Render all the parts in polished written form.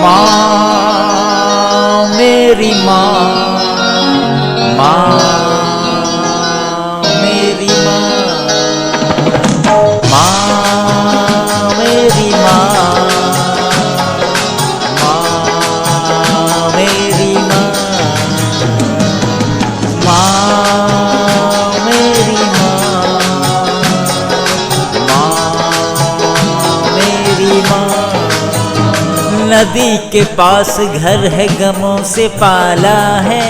माँ मेरी माँ, माँ मेरी माँ, माँ मेरी माँ, माँ मेरी माँ, माँ मेरी माँ, माँ मेरी माँ। नदी के पास घर है, गमों से पाला है,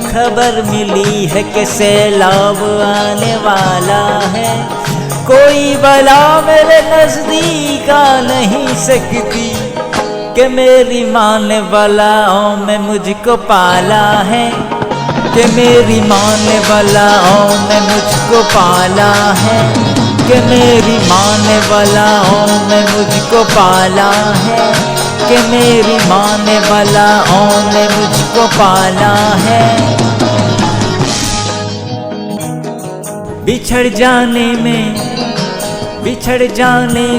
खबर मिली है कि सैलाब आने वाला है। कोई बला मेरे नजदीक आ नहीं सकती कि मेरी माँ ने बलाओं में मुझको पाला है, कि मेरी माँ ने बलाओं में मुझको पाला है, कि मेरी माँ ने बलाओं में मुझको पाला है, कि मेरी माँ ने बलाओं में मुझको पाला है। बिछड़ जाने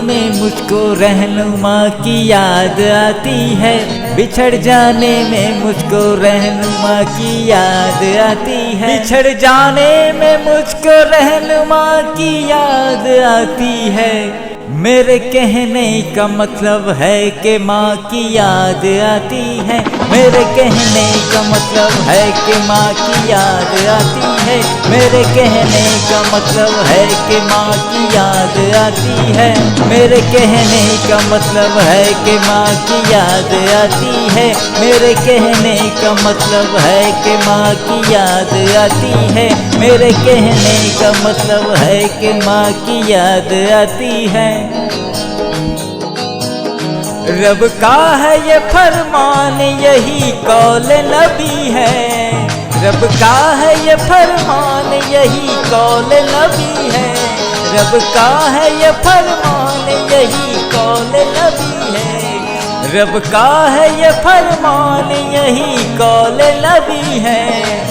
में मुझको रहनुमा की याद आती है, बिछड़ जाने में मुझको रहनुमा की याद आती है, बिछड़ जाने में मुझको रहनुमा की याद आती है। मेरे कहने का मतलब है कि माँ की याद आती है, मेरे कहने का मतलब है कि माँ की याद आती है, मेरे कहने का मतलब है कि माँ की याद आती है, मेरे कहने का मतलब है कि माँ की याद आती है, मेरे कहने का मतलब है कि माँ की याद आती है, मेरे कहने का मतलब है कि माँ की याद आती है। रब का है ये फरमान, यही कौल नबी है, रब का है ये फरमान, यही कौल नबी है, रब का है ये फरमान, यही कौल नबी है, रब का है ये फरमान, यही कौल नबी है।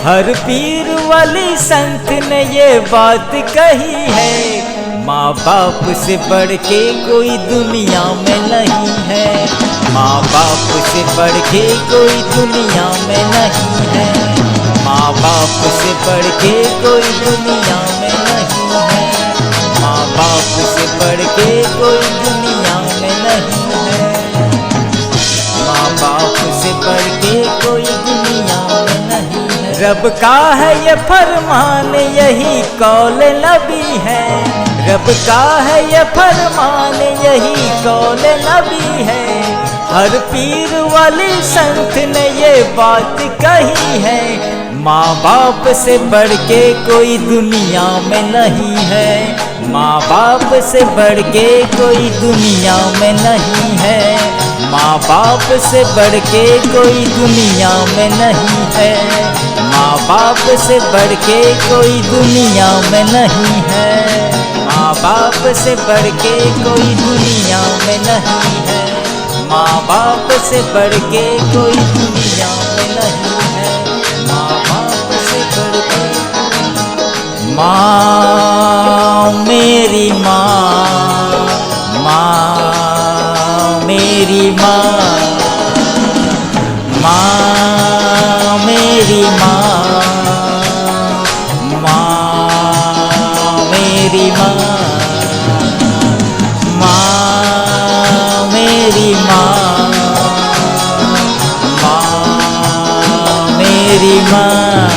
हर पीर वाली संत ने ये बात कही है, माँ बाप से बढ़ के कोई दुनिया में नहीं है, माँ बाप से बढ़ के कोई दुनिया में नहीं है, माँ बाप से बढ़ के कोई दुनिया में नहीं है, माँ बाप से बढ़ के कोई दुनिया में नहीं है, माँ बाप से बढ़ के कोई दुनिया में नहीं है। रब का है ये फरमान, यही कौल नबी है, रब का है ये फरमान, यही कौल नबी है। हर पीर वाली संत ने ये बात कही है, माँ बाप से बढ़ के कोई दुनिया में नहीं है, माँ बाप से बढ़ के कोई दुनिया में नहीं है, माँ बाप से बढ़ के कोई दुनिया में नहीं है, माँ बाप से बढ़ के कोई दुनिया में नहीं है, माँ बाप से बढ़ के कोई दुनिया में नहीं है, माँ बाप से बढ़ के कोई दुनिया में नहीं है, माँ बाप से बढ़ के। माँ मेरी माँ, माँ मेरी माँ, माँ मेरी माँ, माँ मेरी माँ, माँ मेरी माँ, माँ मेरी माँ।